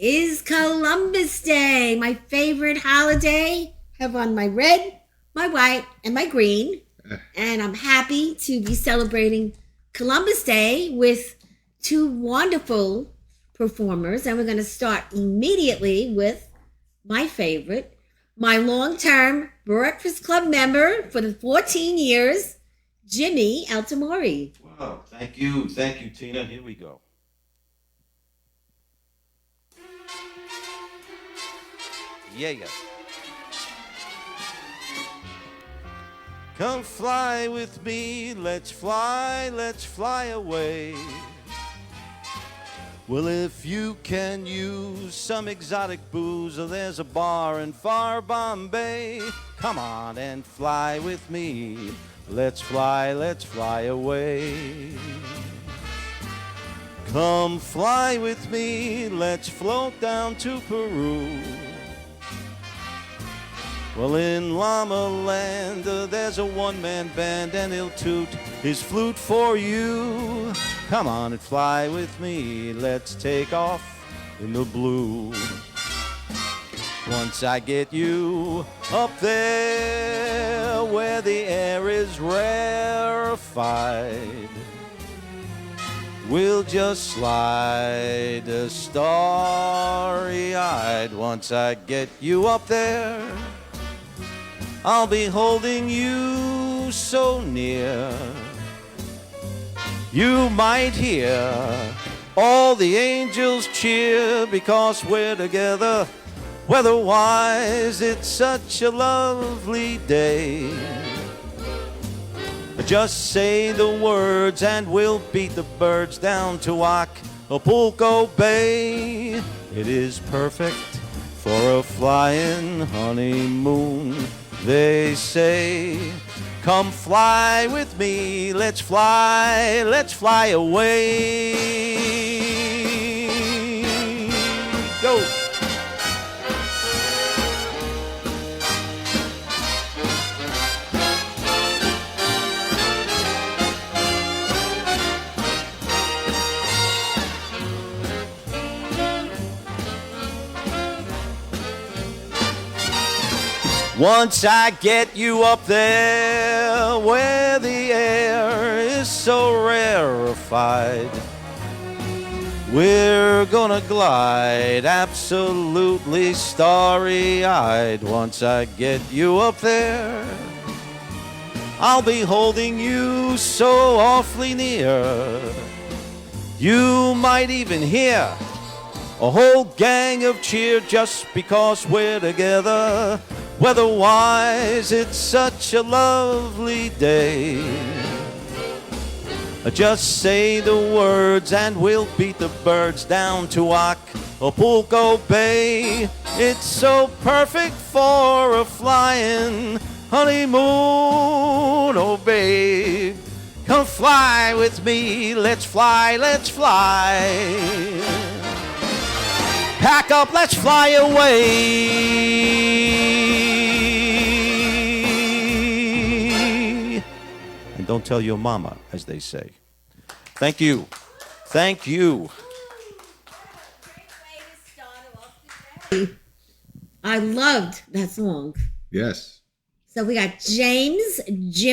is Columbus Day, my favorite holiday. Have on my red, my white, and my green. And I'm happy to be celebrating Columbus Day with two wonderful performers. And we're going to start immediately with my favorite, my long-term Breakfast Club member for the 14 years, Jimmy Altamori. Wow, thank you, Tina. Here we go. Yeah. Come fly with me, let's fly away. Well, if you can use some exotic booze, there's a bar in far Bombay. Come on and fly with me. Let's fly away. Come fly with me, let's float down to Peru. Well, in Llama Land, there's a one-man band, and he'll toot his flute for you. Come on and fly with me, let's take off in the blue. Once I get you up there where the air is rarefied, we'll just slide starry-eyed. Once I get you up there, I'll be holding you so near. You might hear all the angels cheer because we're together. Weather-wise, it's such a lovely day. Just say the words and we'll beat the birds down to Acapulco Bay. It is perfect for a flying honeymoon, they say. Come fly with me, let's fly away. Go. Once I get you up there where the air is so rarefied, we're gonna glide absolutely starry-eyed. Once I get you up there, I'll be holding you so awfully near. You might even hear a whole gang of cheer just because we're together. Weather-wise, it's such a lovely day. Just say the words and we'll beat the birds down to Acapulco Bay. It's so perfect for a flying honeymoon, oh babe. Come fly with me, let's fly. Pack up, let's fly away. And don't tell your mama, as they say. Thank you. I loved that song. Yes. So we got Jim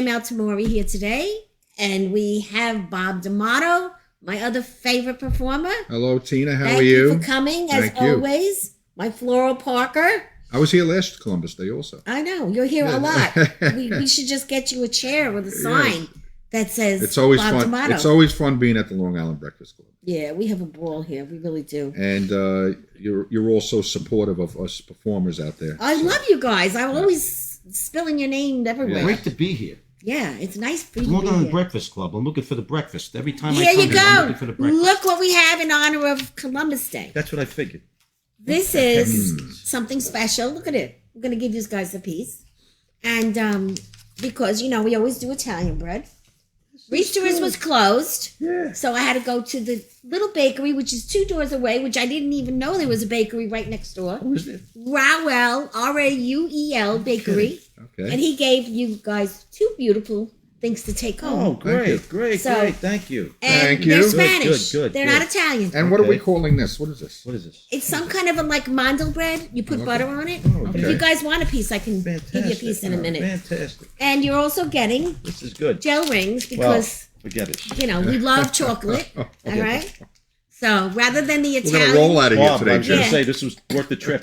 Altamori here today, and we have Bob D'Amato, my other favorite performer. Hello, Tina. How Thank are you? Thank you for coming, as always. My Floral Parker. I was here last Columbus Day also. I know. You're here a lot. we should just get you a chair with a sign that says it's always Bob fun. D'Amato. It's always fun being at the Long Island Breakfast Club. Yeah, we have a ball here. We really do. And you're also supportive of us performers out there. I love you guys. I'm always spilling your name everywhere. Great to be here. Yeah, it's nice for you Long to be Island here. Breakfast Club. I'm looking for the breakfast. Every time Here I come you here, I'm go. looking for the breakfast. Look what we have in honor of Columbus Day. That's what I figured. This is something special. Look at it. I'm going to give you guys a piece. And because, we always do Italian bread. Rooster's was closed. Yeah. So I had to go to the little bakery, which is 2 doors away, which I didn't even know there was a bakery right next door. Who is it? Rauel, Rauel Bakery. Okay. And he gave you guys 2 beautiful things things to take Oh, home. great, great, So- great. Thank you. And Thank they're you. Spanish. Good, They're good. not Italian. And what are we Okay. calling this? What is this? What is this? It's some kind of a like mandel bread. You put Okay. butter on it. Oh, But if okay. you guys want a piece, I can Fantastic. give you a piece in a minute. Fantastic. And you're also getting This is good. gel rings Well, because forget it. you know we love chocolate. All right. So rather than the We're Italian, gonna roll out of here Bob, I today, was going Jim. to say this was worth the trip.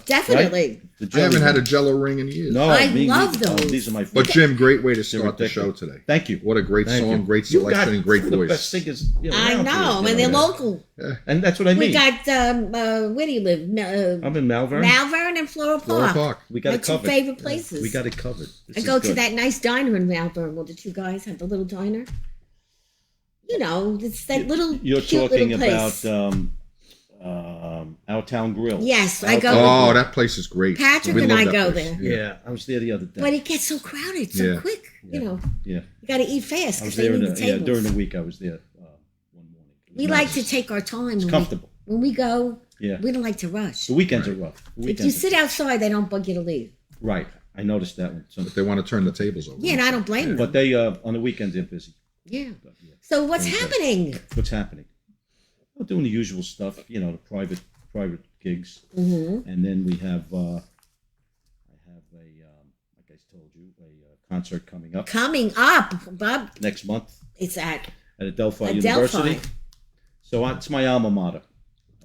definitely. The I haven't jelly had a one. Jello ring in years. No, I me love neither. those. These are my But favorite. Jim, great way to They're start the show ridiculous. today. Thank you. What a great Thank song, you. great You selection, got and great the voice. best singers. I around know, here. and they're local. And that's what I mean. We got where do you live? I'm in Malvern. Malvern and Floral Flora Park. Park. We got My it two covered. favorite places. We got it covered. This I is go to good. that nice diner in Malvern where the two guys have the little diner. You know, it's that little You're cute talking little place. about Our Town Grill. Yes, I go Oh, with that place is great. Patrick We and love I that go place. there. Yeah, I was there the other day. But it gets so crowded so Yeah. quick. You know, Yeah, you got to eat fast I was because they there need the tables. during the week. I was there one morning. It was We nice. like to take our time. It's comfortable. When we go, Yeah, we don't like to rush. the weekends are rough. The If weekends you are- sit outside, they don't bug you to leave. right, I noticed that one. So, But they want to turn the tables over. Yeah, and I don't blame them. but they on the weekends they're busy. Yeah. But, yeah. So what's Okay. happening? What's happening? We're doing the usual stuff, you know, the private gigs, Mm-hmm. and then we have I have a like I told you a concert coming up Coming up, Bob. next month It's at. at Adelphi At University. Delphi. So it's my alma mater.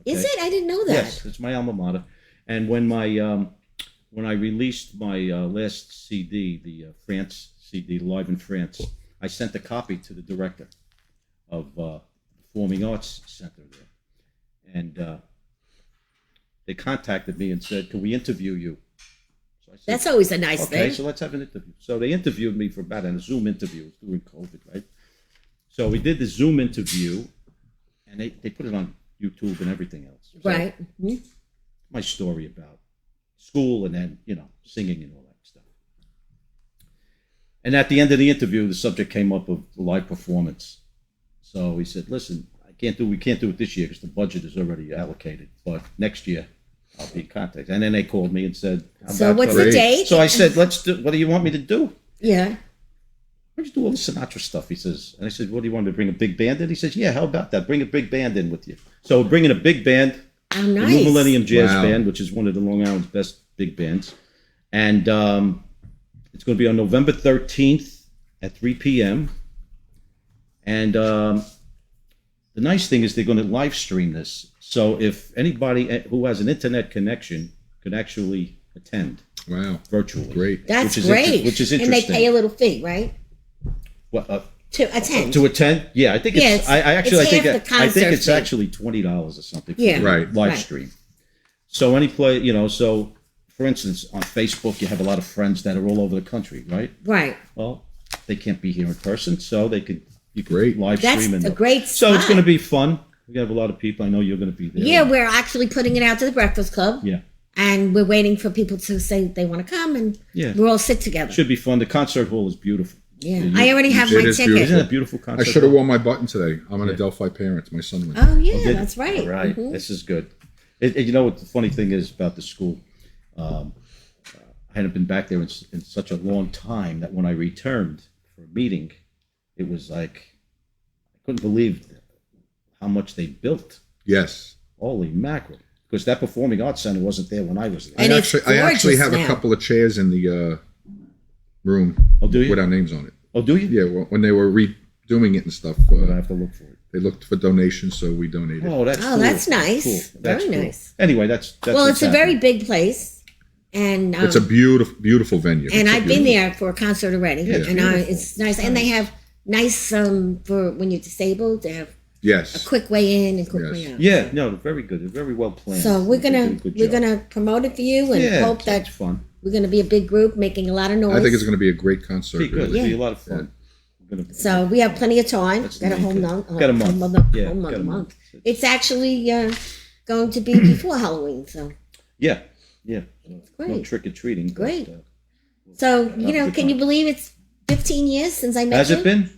Is okay? it? I didn't know that. Yes, it's my alma mater. And when when I released my last CD, the France CD, Live in France, I sent a copy to the director of Performing Arts Center there, and they contacted me and said, "Can we interview you?" So I said, That's always a nice okay, thing. so let's have an interview. So they interviewed me for about a Zoom interview. It was during COVID, right? So we did the Zoom interview, and they put it on YouTube and everything else. So Right. Mhm. my story about school and then, you know, singing and all that stuff. And at the end of the interview, the subject came up of live performance. So he said, listen, we can't do it this year because the budget is already allocated, but next year I'll be in contact. And then they called me and said, So what's the Great. date? So I said, let's do, what do you want me to do? Yeah. Why don't you do all the Sinatra stuff? He says, and I said, what do you want me to bring a big band in? He says, yeah, how about that? Bring a big band in with you. So we're bringing a big band, Oh, the nice. New Millennium Jazz Wow. Band, which is one of the Long Island's best big bands. And it's going to be on November 13th at 3 p.m. And the nice thing is they're going to live stream this. So if anybody who has an internet connection could actually attend Wow. virtually. Great. That's which is great. which is And interesting. they pay a little fee, right? What, To attend. to attend? Yeah, I think it's. Yeah, it's- I actually it's I think half the I think concert it's fee. actually $20 or something. For Yeah. the Right. live Right. stream. So so for instance, on Facebook, you have a lot of friends that are all over the country, right? Right. Well, they can't be here in person, so you could Great. live That's stream. a great So it's spot. going to be fun. We have a lot of people. I know you're going to be there. Yeah, we're actually putting it out to the Breakfast Club. Yeah. And we're waiting for people to say they want to come, and Yeah. we'll all sit together. Should be fun. The concert hall is beautiful. Yeah. You- I already have It my is ticket. beautiful. Isn't it a beautiful I concert? should have hall? worn my button today. I'm an Yeah. Adelphi parent. My son went. Oh, yeah, Did- that's right. All right. Mhm. This is good. You know what the funny thing is about the school? I hadn't been back there in such a long time that when I returned for a meeting, it was like I couldn't believe how much they built. Yes. Holy mackerel! Because that Performing Arts Center wasn't there when I was there. And it's I actually gorgeous have now. a couple of chairs in the room Oh, do you? with our names on it. Oh, do you? Yeah, when they were redoing it and stuff, But I have to look for it. they looked for donations, so we donated. Oh, that's Oh, cool. that's nice. Cool. That's Very cool. nice. Anyway, that's Well, what's it's a very happening. big place, and It's a beautiful, beautiful venue. and It's a I've been beautiful- there for a concert already, Yeah, and beautiful. it's nice. And they have nice for when you're disabled. They have a Yes. quick way in and quick Yes. way out. Yeah, no, very good. They're very well planned. So we're They gonna did a good we're job. gonna promote it for you and yeah, hope that it's fun. we're gonna be a big group making a lot of noise. I think it's going to be a great concert. Be good. really. It'll be a lot of fun. We're gonna- So we have plenty of time. That's Got a the whole main month. thing. Got a month. Whole Yeah, month, got a month. It's actually going to be before Halloween, so Yeah, it's no great. trick or treating. Great. So good can you time. believe it's 15 years since I met Has you? it been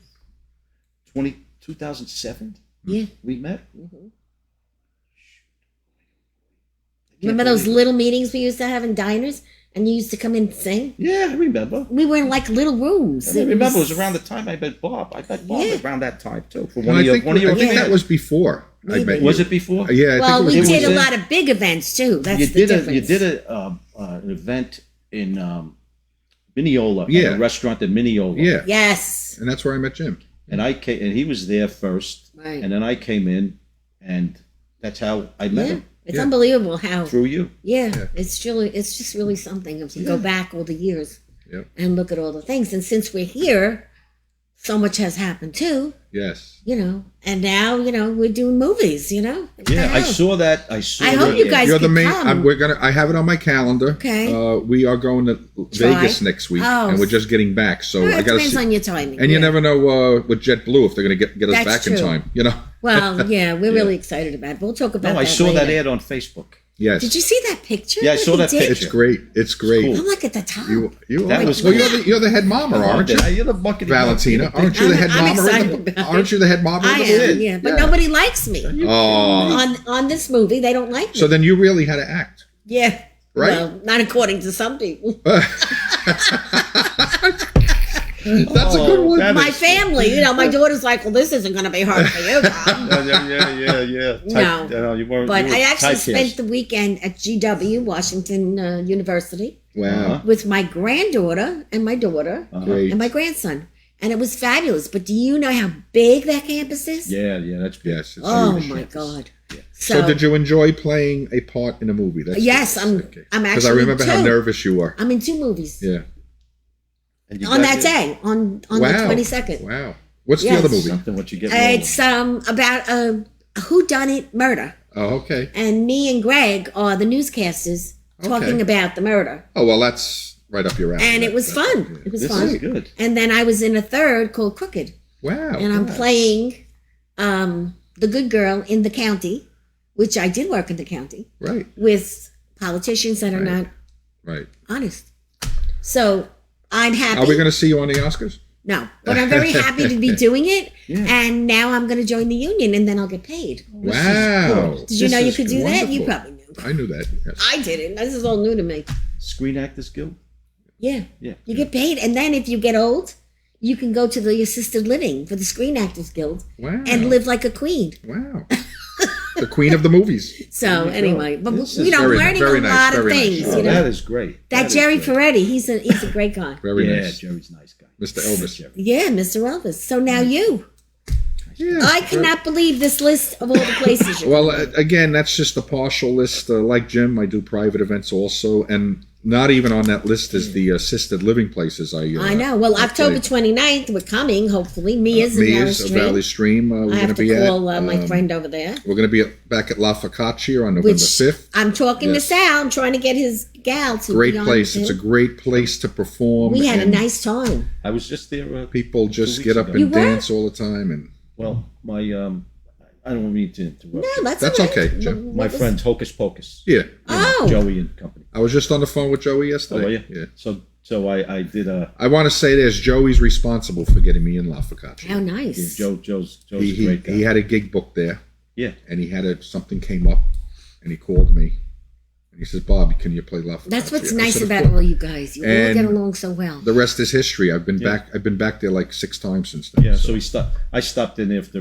2007? Yeah. We met. Remember those little meetings we used to have in diners? and you used to come in and sing. Yeah, I remember. We were in like little rooms. I remember it was around the time I met Bob. I met Bob Yeah. around that time too. For And one I of your think, one of your I think that events. was before I Maybe. met Was you. it before? Yeah, I Well, think we it was. did a in- lot of big events too. That's You the did difference. an event in Mineola, Yeah. at a restaurant in Mineola. Yeah, Yes. and that's where I met Jim. And I came, and he was there first, Right. and then I came in, and that's how I met Yeah. him, It's Yeah. unbelievable how. through you. Yeah, it's just really something if you go back all the years Yep. and look at all the things. And since we're here, so much has happened too, Yes. and now, we're doing movies, What the Yeah, I hell? saw that. I saw. I hope that. you guys You're the could main. come. I have it on my calendar. Okay. We are going to Try. Vegas next week, Oh. and we're just getting back. So Well, I it got to depends see. on your timing. And you yeah. never know with JetBlue if they're going to get us That's back in true. time. Well, yeah, we're really excited about it. We'll talk about No, that I saw later. that ad on Facebook. Yes. Did you see that picture? Yeah, I that saw he that did? picture. It's great. It's great. Cool. I'm like at the top. You That are. was Well, great. you're the head mama, aren't you? You're the bucket. Valentina, aren't you the head I'm mama? excited Of the, about it. aren't you the head mama? I of the am, movie? yeah, but nobody likes me. Oh, On this movie, they don't like me. so then you really had to act, Yeah. Right? Well, not according to some people. That's a good one. that My is- family, my daughter's like, well, this isn't going to be hard for you, Mom. Yeah. No. You weren't. But you were I actually typecast. spent the weekend at GW, Washington University, Wow, with my granddaughter and my daughter great. and my grandson. And it was fabulous. But do you know how big that campus is? Yeah, that's big. Yes. It's Oh, huge. my God. So did you enjoy playing a part in a movie? That's Yes, I'm because actually I remember how two. nervous you were. I'm in 2 movies. Yeah. And you On got that day, on the Wow. 22nd. Wow. What's Yes. the other movie? something what you get. wrong. It's about a whodunit murder. Oh, okay. And me and Greg are the newscasters talking Okay. about the murder. Oh, well, that's right up your alley. And it was That's- fun. It was This fun. is good. And then I was in a third called Crooked. Wow. And I'm playing the good girl in the county, which I did work in the county, Right. with politicians that are Right. not Right. honest. So I'm happy. Are we going to see you on the Oscars? No, but I'm very happy to be doing it. Yeah. And now I'm going to join the union and then I'll get paid. Wow. Did you This know you is could do that? You wonderful. probably knew. I knew that. Yes. I didn't. This is all new to me. Screen Actors Guild. Yeah. Yeah. You get paid. And then if you get old, you can go to the assisted living for the Screen Actors Guild Wow. and live like a queen. Wow. The queen of the movies. So anyway, but This we is don't very learning nice, very a nice, lot of very nice. things. Oh, You know that is great. that is Jerry great. Ferretti, he's a great guy. Very Yeah, nice. Jerry's a nice guy. Mr. Elvis. Jerry. Yeah, Mr. Elvis. So now you. Yeah. I cannot believe this list of all the places you. Well, again, that's just a partial list. Like Jim, I do private events also, and not even on that list is the assisted living places. I know. Well, I October play. 29th, we're coming. Hopefully, Mia's in Valley Mia's Stream. Valley Stream. We're I going have to to be call at. my friend over there. We're going to be back at La Focaccia on November Which 5th. I'm talking Yes. to Sal. I'm trying to get his gal to Great be on place. with It's a him. great place to perform. We had a and nice time. I was just there. People just 2 get weeks up ago. You and were? dance all the time, and Well, my I don't mean to interrupt. No, you. that's That's all right. okay, Jim. What My was- friend Hocus Pocus. yeah. Oh, Joey and company. I was just on the phone with Joey Oh, yesterday. were you? Yeah. So I did a. I want to say this: Joey's responsible for getting me in La Focaccia. how nice. Joe's a He great guy. he had a gig booked there, Yeah. and he had something came up, and he called me, and he says, "Bob, can you play La Focaccia?" That's what's I nice said, "Of about course." all you guys. You all And get along so well. The rest is history. I've been Yeah. back. I've been back there like 6 times since then. Yeah. So he stopped. I stopped in after.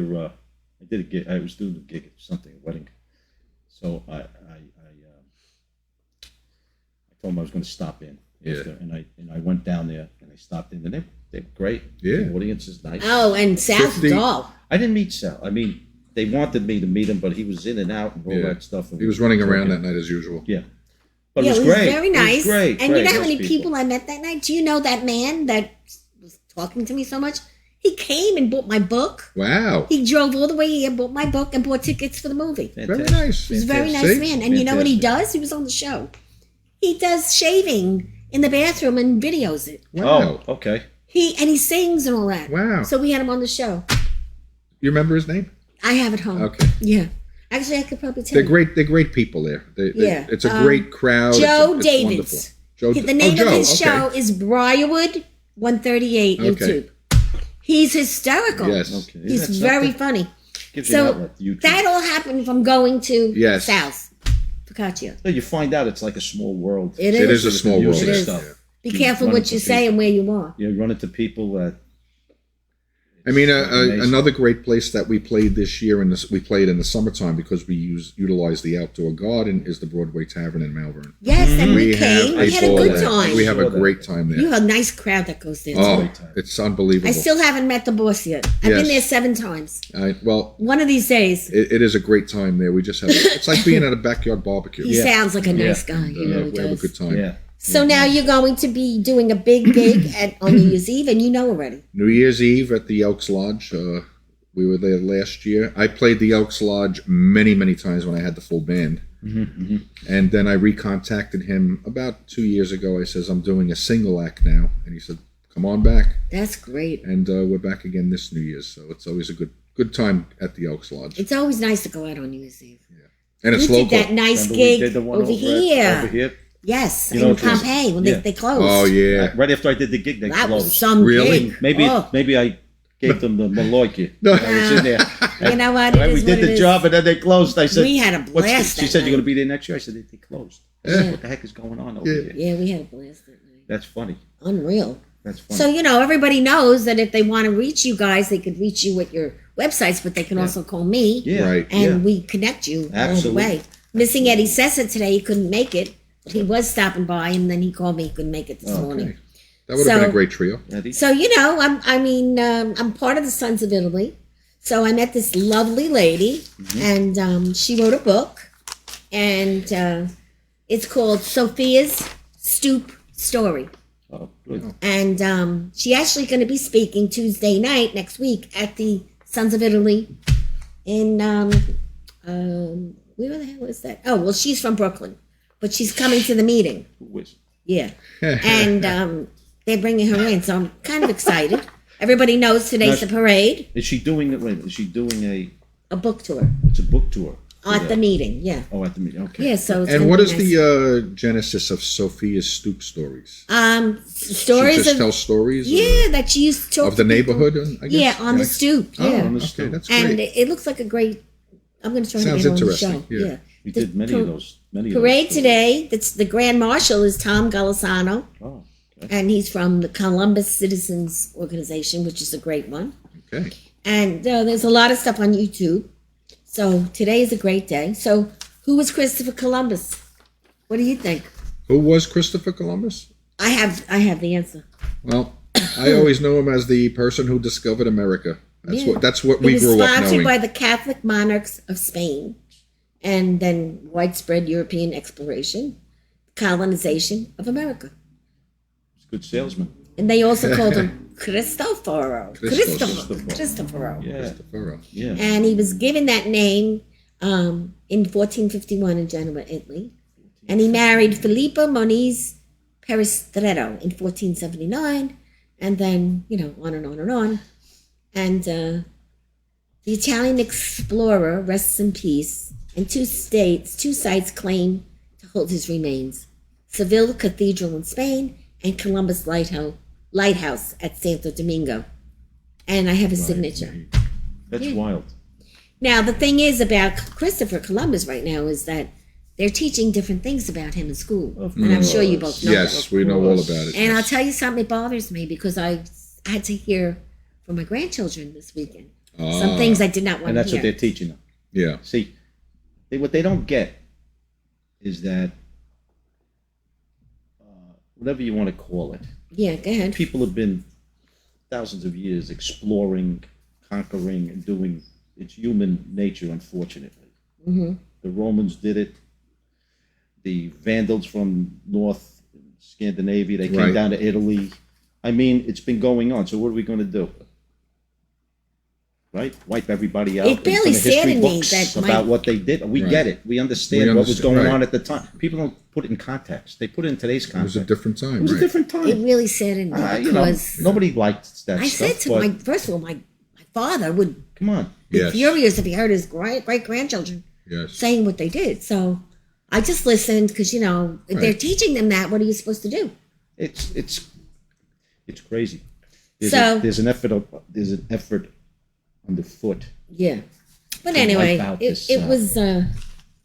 I did a gig. I was doing a gig at something, a wedding. So I told him I was going to stop in. Yeah. After, and I went down there and I stopped in and they were great. Yeah. The audience is nice. Oh, and Sal's 50 doll. I didn't meet Sal. I mean, they wanted me to meet him, but he was in and out and all Yeah. that stuff. And He was running around that night as usual. Yeah. But Yeah, it was great. very It was nice. great. And you know how Those many people I met that night? Do you know that man that was talking to me so much? He came and bought my book. Wow. He drove all the way here, bought my book, and bought tickets for the movie. Very Fantastic. nice. He's a very nice See? man. And you know what he Fantastic. does? He was on the show. He does shaving in the bathroom and videos it. Wow. Oh, okay. And he sings and all that. Wow. So we had him on the show. You remember his name? I have it home. Okay. Yeah. Actually, I could probably tell They're you. great. They're great people there. Yeah. It's a great crowd. Joe it's Davids. wonderful. Joe. The name Joe, of his okay. show is Briarwood 138 Okay. YouTube. He's hysterical. Yes. Okay. Isn't He's that very something? funny. Gives you an So outlet, YouTube. that all happened from going to Yes. Sal's for focaccia. So you find out it's like a small world. It It is. is a small world. Music It is. stuff. Yeah. Be You careful run what into you say people. and where you are. You run into people that. I mean, Amazing. another great place that we played this year, we played in the summertime because we utilize the outdoor garden, is the Broadway Tavern in Malvern. Yes, and we have came. We had a ball good there. time. We have a Saw that. great time there. You have a nice crowd that goes there. Oh, too. it's unbelievable. I still haven't met the boss yet. I've been Yes. there 7 times. Well, One of these days. it is a great time there. We just have. It's like being at a backyard barbecue. He sounds like a nice Yeah. guy. He really we have a does. good time. Yeah. So now you're going to be doing a big gig on New Year's Eve, and you know already. New Year's Eve at the Elks Lodge. We were there last year. I played the Elks Lodge many, many times when I had the full band. And then I recontacted him about 2 years ago. I says, I'm doing a single act now. And he said, come on back. That's great. And we're back again this New Year's. So it's always a good time at the Elks Lodge. It's always nice to go out on New Year's Eve. And it's We did local. that nice Remember we gig did the one over over here. here? Yes, You know, in it was- Pompeii when yeah. they closed. Oh, yeah. Right after I did the gig, they That closed. was some Really? gig. Maybe Oh, maybe I gave them the Maloiki. No. I was in there. you know what? Right, It we is did what the it is. job and then they closed. I said, We had a "What's blast She that said, you're going night. to be there next year? I said, they closed. I Yeah. said, what the heck is going on over Yeah. here? Yeah, we had a blast that night. That's funny. Unreal. That's funny. So, everybody knows that if they want to reach you guys, they could reach you at your websites, but they can also call me. yeah. Right. And yeah. we connect you all the Absolutely. way. Missing Eddie Sessa today, he couldn't make it. But he was stopping by, and then he called me. He couldn't make it this morning. Okay. That would have been So- a great trio. Eddie? So I'm part of the Sons of Italy. So I met this lovely lady, and she wrote a book, and it's called Sophia's Stoop Story. Oh, good. And she's actually going to be speaking Tuesday night next week at the Sons of Italy in where the hell is that? Oh, well, she's from Brooklyn, but she's coming to the meeting. Who is? Yeah, and they're bringing her in, so I'm kind of excited. Everybody knows today's the parade, Is she doing it? Wait, is she doing a book tour it's a book tour? at the meeting. Yeah, Oh, at the meeting. Okay. yeah. So it's And gonna what be is nice. the genesis of Sophia's Stoop Stories? She stories just of tells stories that she used to talk of the to people. neighborhood, I guess? Yeah, on the Yes. stoop. Oh, Yeah, on the okay, stoop. that's and great. it looks like a great. I'm going to try Sounds to get on the interesting, show. yeah. We The did many par- of those. Many Parade of those. today. That's the Grand Marshal is Tom Golisano, Oh, okay. and he's from the Columbus Citizens Organization, which is a great one. Okay. And there's a lot of stuff on YouTube. So today is a great day. So who was Christopher Columbus? What do you think? Who was Christopher Columbus? I have the answer. Well, I always know him as the person who discovered America. That's what It we was grew up sponsored knowing. by the Catholic monarchs of Spain, and then widespread European exploration, colonization of America. He's a good salesman. And they also called him Cristoforo. Christos. Cristoforo. Yeah. Christopher. Yeah. And he was given that name in 1451 in Genoa, Italy. And he married Filippo Moniz Peristretto in 1479. And then, on and on and on. And the Italian explorer rests in peace. And two sites claim to hold his remains. Seville Cathedral in Spain and Columbus Lighthouse at Santo Domingo. And I have his signature. That's Yeah. wild. Now, the thing is about Christopher Columbus right now is that they're teaching different things about him in school. And I'm sure you both know Yes, we know all about it. that. And I'll yes. tell you something, it bothers me because I had to hear from my grandchildren this weekend. Some things I did not want And to that's hear. what they're teaching them. Yeah. See, what they don't get is that, whatever you want to call it, Yeah, go ahead. people have been thousands of years exploring, conquering, and doing. It's human nature, unfortunately. Mm-hmm. The Romans did it. The Vandals from North Scandinavia, they came Right. down to Italy. I mean, it's been going on. So what are we going to do? Right? Wipe everybody out. It in really some history saddened me books that my- about what they did. We Right. get it. We understand We what was understand, going right. on at the time. People don't put it in context. They put it in today's It was a context. different time, It was a right? different time. It really saddened me You know, because nobody liked that I stuff. said to but first of all, my father would come on. be Yes. furious if he heard his great grandchildren Yes. saying what they did. So I just listened because, if they're Right. teaching them that, what are you supposed to do? It's crazy. There's, So- there's an effort underfoot. Yeah. But To anyway, wipe out it this, was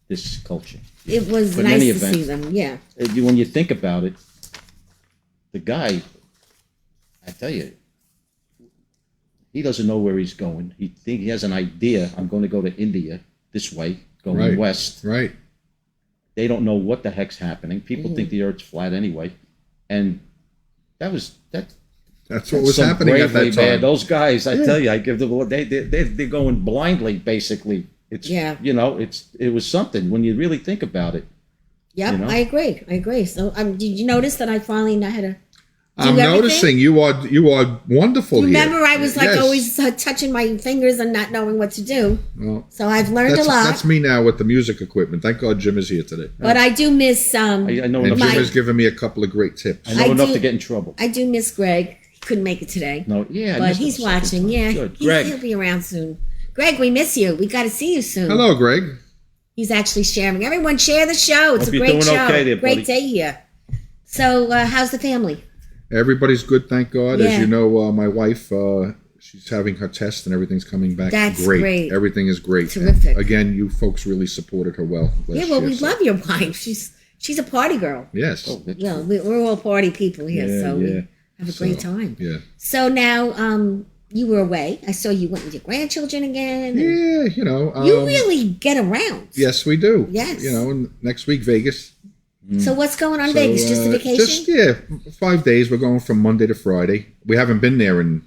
this culture. It was But in nice any to event, see them. Yeah. When you think about it, the guy, I tell you, he doesn't know where he's going. He has an idea. I'm going to go to India this way, going Right. west. Right. They don't know what the heck's happening. People Mm-hmm. think the Earth's flat anyway, and that's That's what was some happening at bravery, that time. man. Those guys, I tell you, I give them they're going blindly. Basically, it's Yeah. it was something when you really think about it. Yep. You know? I agree. So, did you notice that I finally know how to? I'm everything? noticing you are wonderful Remember, here. I was like Yes. always touching my fingers and not knowing what to do. Well, So I've learned a that's, lot. that's me now with the music equipment. Thank God Jim is here today. But I do miss I know And enough. Jim My- has given me a couple of great tips. I know I enough do- to get in trouble. I do miss Greg. He couldn't make it today. No, yeah, I But missed he's it the second watching. time. Yeah. Good. He'll Greg. be around soon. Greg, we miss you. We got to see you soon. Hello, Greg. He's actually sharing. Everyone share the show. It's Hope a you're great doing show. okay there, Great buddy. day here. So, how's the family? Everybody's good, thank God. Yeah. As you know, my wife, she's having her test and everything's coming back That's great. great. Everything is great. Terrific. And again, you folks really supported her well. Yeah, last well, year, we so- love your wife. She's a party girl. Yes. Oh, that's Well, we're all party people here, Yeah, so yeah. we have a great time. Yeah. So now, you were away. I saw you went with your grandchildren again. and Yeah, You really get around. Yes, we do. Yes. And next week, Vegas. So what's going on in So, Vegas? Just a vacation? Just, 5 days. We're going from Monday to Friday. We haven't been there in,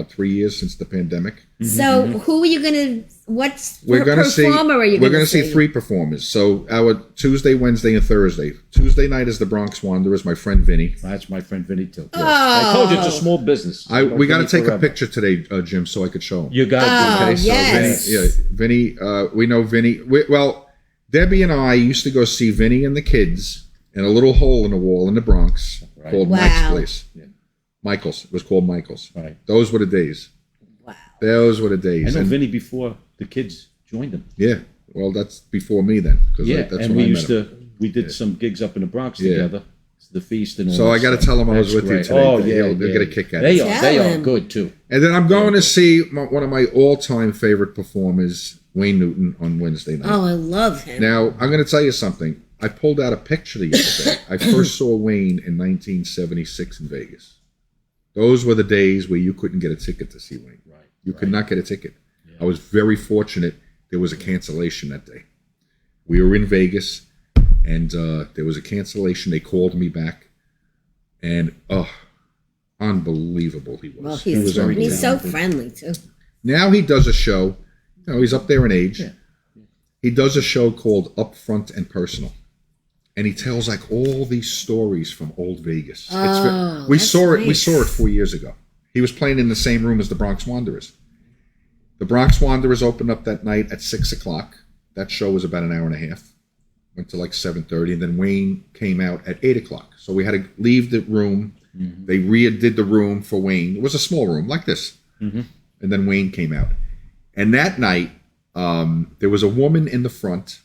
3 years since the pandemic. So who are you gonna? What's We're going to see. performer are you We're gonna going to see 3 performers. So our Tuesday, Wednesday, and Thursday. Tuesday night is the Bronx Wanderers. My friend Vinny. That's my friend Vinny too. Oh. I told you it's a small business. We got to Vinny take a forever. picture today, Jim, so I could show him. You got Oh, to Okay, so yes. Vinny, we know Vinny. Debbie and I used to go see Vinny and the kids in a little hole in the wall in the Bronx Right. called Wow. Mike's Place. Michael's. It was called Michael's. Right. Those were the days. Wow. Those were the I days. know And, Vinny before the kids joined him. yeah. Well, that's before me then. Yeah, That's and when we I met him. we did some gigs up in the Bronx Yeah. together. It's the feast and all So that I got to stuff. tell him I was That's with you great. today. Oh They'll yeah, get a kick out of They it. are. Tell They are him. good too. And then I'm going to see one of my all-time favorite performers, Wayne Newton, on Wednesday night. Oh, I love him. Now, I'm going to tell you something. I pulled out a picture the other day. I first saw Wayne in 1976 in Vegas. Those were the days where you couldn't get a ticket to see Wayne. Right. You could not get a ticket. I was very fortunate. There was a cancellation that day. We were in Vegas, and there was a cancellation. They called me back, and unbelievable he was. Well, He was very he's so talented. friendly too. Now he does a show. He's up there in age. Yeah. He does a show called Upfront and Personal, and he tells like all these stories from old Vegas. Oh, we that's saw it. We nice. saw it 4 years ago. He was playing in the same room as the Bronx Wanderers. The Bronx Wanderers opened up that night at 6:00. That show was about an hour and a half. Went to like 7:30, and then Wayne came out at 8:00. So we had to leave the room. They redid the room for Wayne. It was a small room like this, and then Wayne came out. And that night, there was a woman in the front,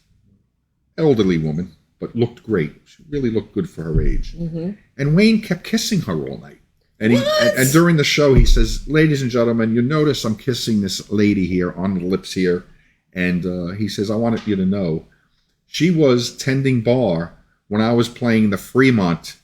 elderly woman, but looked great. She really looked good for her age. And Wayne kept kissing her all night. And and during the show, he says, "Ladies and gentlemen, you notice I'm kissing this lady here on the lips here." And he says, "I wanted you to know, she was tending bar when I was playing the Fremont,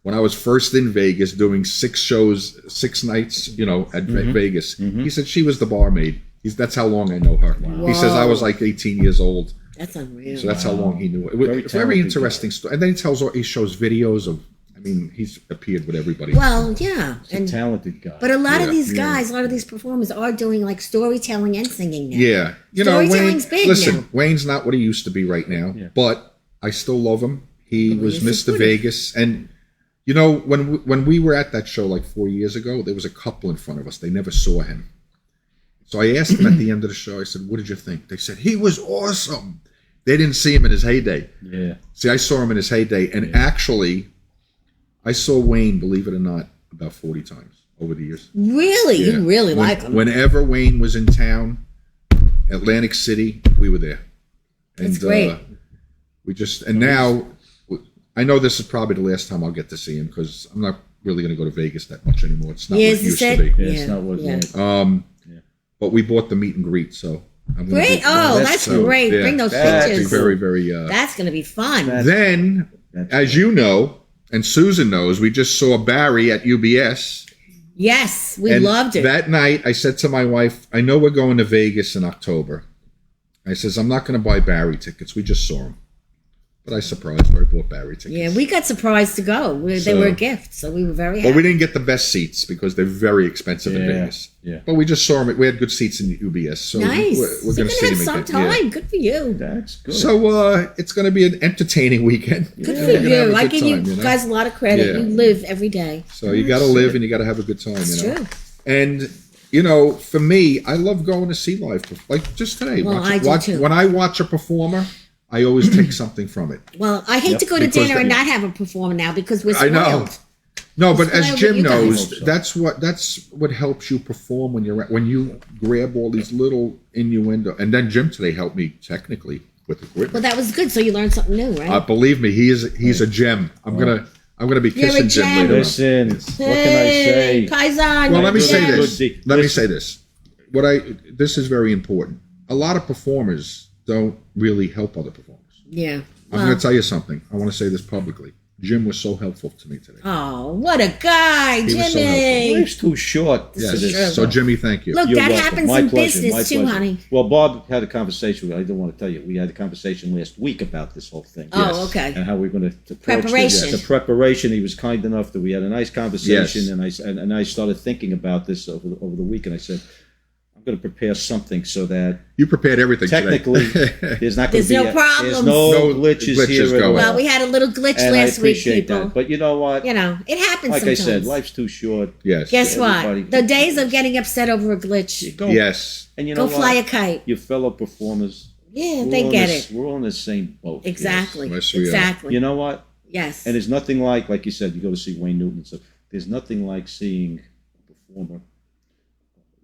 when I was first in Vegas doing 6 shows, 6 nights, at Vegas." He said she was the barmaid. That's how long I know her. He says I was like 18 years old. That's unreal. So that's how long he knew it. Very Very talented interesting story. And then he shows videos of, he's appeared with everybody. Well, yeah, He's a talented guy. but a lot of Yeah, these guys, a lot of these performers are doing like storytelling and singing now. Yeah. Wayne, Storytelling's big listen, now. Wayne's not what he used to be right now, Yeah. but I still love him. He was he's Mr. supportive. Vegas. And, when we were at that show like 4 years ago, there was a couple in front of us. They never saw him. So I asked them at the end of the show, I said, "What did you think?" They said, "He was awesome." They didn't see him in his heyday. yeah. See, I saw him in his heyday. And actually, I saw Wayne, believe it or not, about 40 times over the years. Really, Yeah. you really like him. Whenever Wayne was in town, Atlantic City, we were there. And, That's great. Now, I know this is probably the last time I'll get to see him because I'm not really going to go to Vegas that much anymore. It's not Yeah, what is it used this to it? be. Yeah, it's not what Yeah. it was. But we bought the meet and greet, so I'm gonna Great. be- Oh, that's that's so, great. yeah, Bring those that's Be pictures. very, very. That's going to be fun. Then, as you know, and Susan knows, we just saw Barry at UBS. Yes, we And loved it. That night, I said to my wife, I know we're going to Vegas in October. I says, I'm not going to buy Barry tickets. We just saw him. But I surprised her. I bought Barry tickets. Yeah, we got surprised to go. They So- were a gift, so we were very happy. Well, we didn't get the best seats because they're very expensive in Yeah, Vegas. yeah. But we just saw him. We had good seats in UBS. So Nice. we're You're going to see have him some again. Yeah. time. Good for you. That's good. So it's going to be an entertaining weekend. Good Yeah, for we're gonna have you. a I good give time, you know? guys a lot of credit. Yeah. You live every day. So you got to live and you got to have a good time. It's you know? true. And you know, for me, I love going to see live. Like just today, Well, I do too. when I watch a performer, I always take something from it. Well, I hate Yep, to go to because dinner and the- not have a performer now because we're I spoiled. know. No, but as Spoiled Jim with you guys. knows, Hope so. that's what helps you perform when you grab all these little innuendo. And then Jim today helped me technically with the grip. Well, that was good. So you learned something new, right? Believe me, he's a gem. I'm gonna be You're a kissing Jim gem. later on. Listen, what can I say? Paisan. Well, you're let me a say gem. this. Good. Let me say this. This is very important. A lot of performers don't really help other performers. Yeah. I'm going to tell you something. I want to say this publicly. Jim was so helpful to me today. Oh, what a guy, He was so Jimmy. Life's too short Yes. for this. true. So Jimmy, thank you. Look, You're that welcome. happens My in pleasure, business my too, pleasure. honey. Well, Bob had a conversation. I didn't want to tell you. We had a conversation last week about this whole thing. Oh, okay. And how we're going to Preparation. The preparation. He was kind enough that we had a nice conversation, Yes. and I started thinking about this over the week, and I said, I'm going to prepare something so that You prepared everything technically today. there's not going There's to be no there's problems. no No glitches glitches here at going. all. Well, we had a little glitch and I last week, appreciate people. that. But you know what? You know, it happens Like sometimes. I said, life's too short. Yes. Guess what? Everybody- The days of getting upset over a glitch. Go, Yes. and you know Go fly a what? kite. Your fellow performers. Yeah, we're they on get this- it. We're on the same boat. here. Exactly. Yes, we are. Exactly. You know what? Yes. And there's nothing like you said, you go to see Wayne Newton and stuff. There's nothing like seeing a performer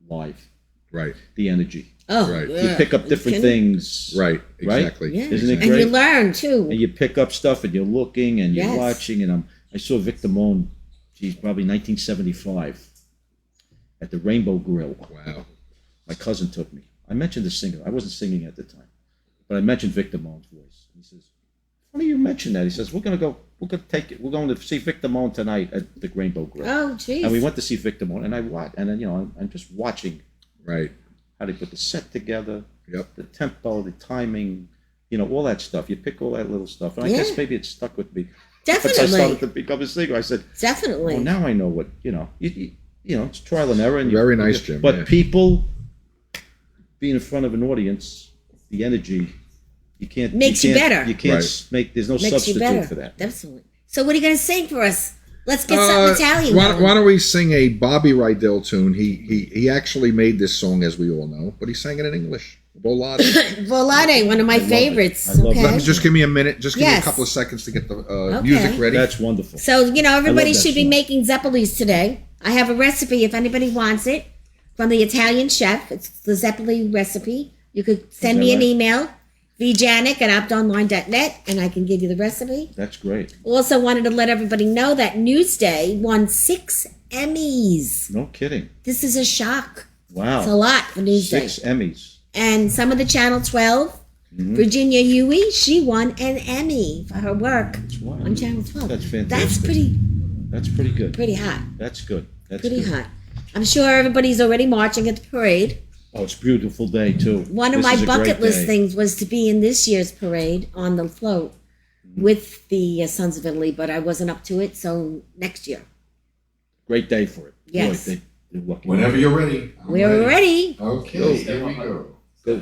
live. Right. The energy. Oh, Right. yeah. You pick up different things. Right. Right? Exactly. Yeah. Isn't it And great? you learn too. And you pick up stuff and you're looking and you're Yes. watching. And I saw Victor Moan, geez, probably 1975 at the Rainbow Grill. Wow. My cousin took me. I mentioned the singer. I wasn't singing at the time, but I mentioned Victor Moan's voice. He says, "Funny you mentioned that." He says, "We're going to take it. We're going to see Victor Moan tonight at the Rainbow Grill." Oh, jeez. And we went to see Victor Moan, and I watched, and then I'm just watching Right. how they put the set together, Yep. the tempo, the timing, all that stuff. You pick all that little stuff, and I Yeah. guess maybe it stuck with me. Once I started Definitely. to become a singer, I said, Definitely. "Oh, now I know what it's trial and error." And Very nice, Jim, But yeah. people being in front of an audience, the energy, you can't Makes you can't- better. You can't Right. make. There's no Makes you substitute better. for that. Definitely. So what are you going to sing for us? Let's get something Italian. Why going. don't we sing a Bobby Rydell tune? He actually made this song, as we all know, but he sang it in English. Volare. Volare, one of my love it. favorites. I love it. Okay. Let me just give me a minute. Just give me a Yes. couple of seconds to get the Okay. music ready. That's wonderful. So, everybody that should be song. making Zeppelis today. I have a recipe if anybody wants it from the Italian chef. It's the Zeppeli recipe. You could send that me an right? email, vjanik@optonline.net, and I can give you the recipe. That's great. Also wanted to let everybody know that Newsday won 6 Emmys. No kidding. This is a shock. Wow. It's a lot for Newsday. 6 Emmys. And some of the Channel 12, Mm-hmm. Virginia Huey, she won an Emmy for her work Wow. on Channel 12. That's fantastic. That's That's pretty good. pretty hot. That's good. That's Pretty good. hot. I'm sure everybody's already marching at the parade. Oh, it's a beautiful day too. One of This my is a bucket great list day. things was to be in this year's parade on the float with the Sons of Italy, but I wasn't up to it, so next year. Great day for it. Yes. Boy, they're lucky. Whenever you're ready. I'm We're ready. Okay, here we go. Good.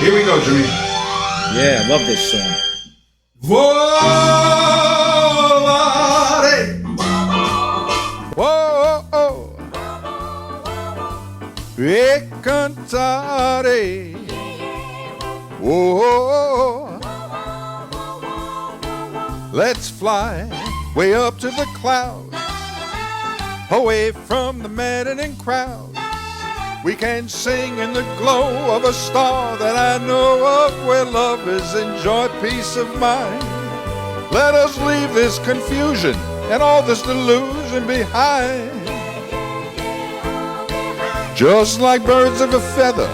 Here we go, Jimmy. Yeah, I love this song. Volare. Whoa, oh, e cantare. Whoa, let's fly way up to the clouds, away from the maddening crowd. We can sing in the glow of a star that I know of, where love is enjoyed peace of mind. Let us leave this confusion and all this delusion behind. Just like birds of a feather,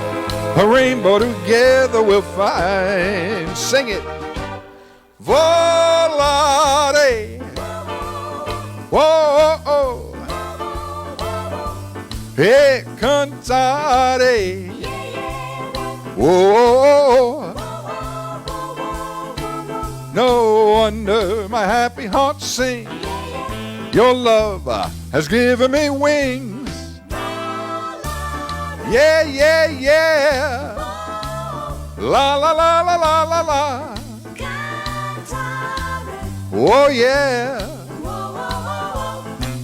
a rainbow together we'll find. Sing it. Volare. Whoa, oh. E cantare. Whoa. No wonder my happy heart sings. Your love has given me wings. Yeah, yeah, yeah. La la la la la la la. Oh yeah.